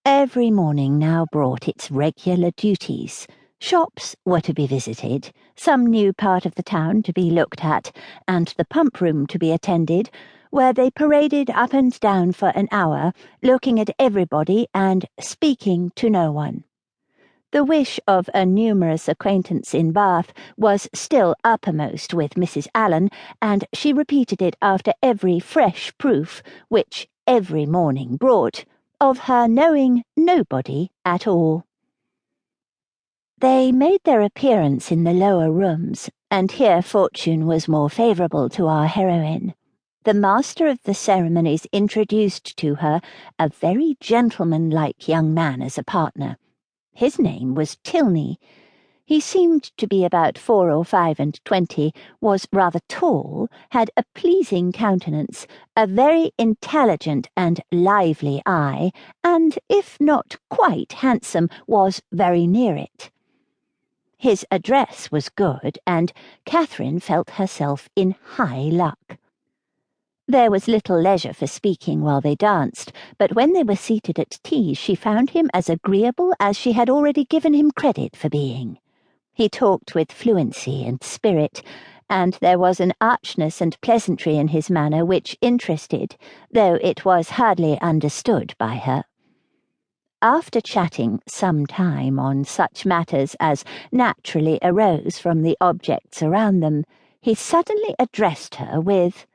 Every morning now brought its regular duties. Shops were to be visited, some new part of the town to be looked at, and the pump room to be attended, where they paraded up and down for an hour, looking at everybody and speaking to no one. The wish of a numerous acquaintance in Bath was still uppermost with Mrs. Allen, and she repeated it after every fresh proof, which every morning brought, of her knowing nobody at all. They made their appearance in the lower rooms, and here fortune was more favourable to our heroine. The master of the ceremonies introduced to her a very gentlemanlike young man as a partner. His name was Tilney. He seemed to be about 4 or 25, was rather tall, had a pleasing countenance, a very intelligent and lively eye, and, if not quite handsome, was very near it. His address was good, and Catherine felt herself in high luck. There was little leisure for speaking while they danced, but when they were seated at tea she found him as agreeable as she had already given him credit for being. He talked with fluency and spirit, and there was an archness and pleasantry in his manner which interested, though it was hardly understood by her. After chatting some time on such matters as naturally arose from the objects around them, he suddenly addressed her with,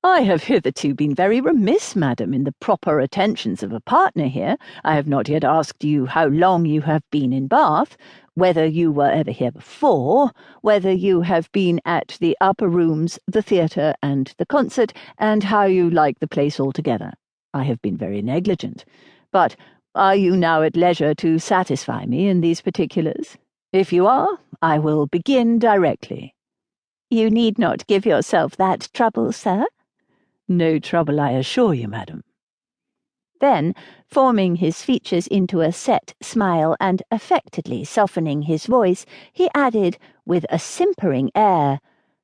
"I have hitherto been very remiss, madam, in the proper attentions of a partner here. I have not yet asked you how long you have been in Bath, whether you were ever here before, whether you have been at the upper rooms, the theatre, and the concert, and how you like the place altogether. I have been very negligent. But are you now at leisure to satisfy me in these particulars? If you are, I will begin directly." "You need not give yourself that trouble, sir." "No trouble, I assure you, madam." Then, forming his features into a set smile and affectedly softening his voice, he added, with a simpering air,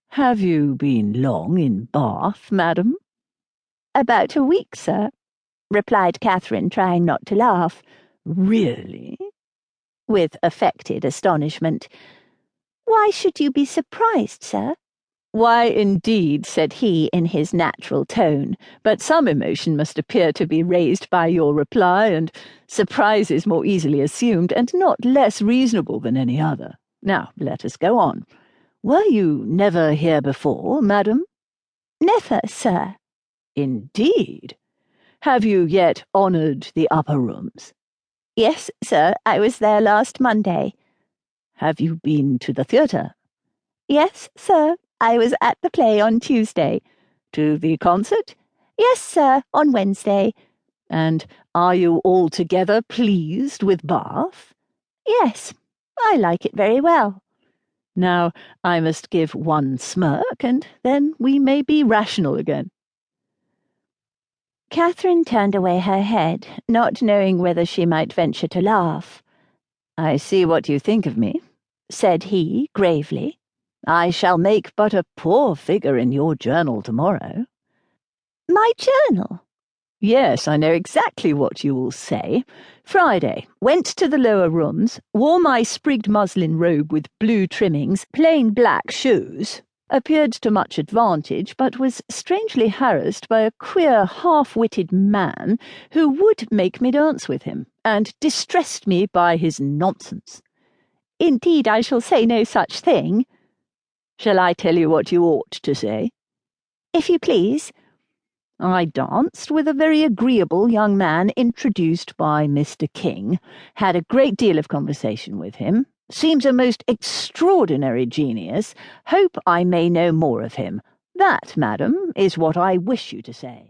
"Have you been long in Bath, madam?" "About a week, sir," replied Catherine, trying not to laugh. "Really?" with affected astonishment. "Why should you be surprised, sir?" "Why, indeed," said he in his natural tone, "but some emotion must appear to be raised by your reply, and surprise is more easily assumed, and not less reasonable than any other. Now, let us go on. Were you never here before, madam?" "Never, sir." "Indeed? Have you yet honoured the upper rooms?" "Yes, sir, I was there last Monday." "Have you been to the theatre?" "Yes, sir, I was at the play on Tuesday." "To the concert?" "Yes, sir, on Wednesday." "And are you altogether pleased with Bath?" "Yes, I like it very well." Now, I must give one smirk, and then we may be rational again. Catherine turned away her head, not knowing whether she might venture to laugh. "I see what you think of me," said he, gravely. "I shall make but a poor figure in your journal tomorrow." "My journal?" "Yes, I know exactly what you will say. Friday, went to the lower rooms, wore my sprigged muslin robe with blue trimmings, plain black shoes, appeared to much advantage, but was strangely harassed by a queer half-witted man who would make me dance with him, and distressed me by his nonsense." "Indeed, I shall say no such thing." "Shall I tell you what you ought to say?" "If you please." "I danced with a very agreeable young man introduced by Mr. King, had a great deal of conversation with him, seems a most extraordinary genius, hope I may know more of him. That, madam, is what I wish you to say."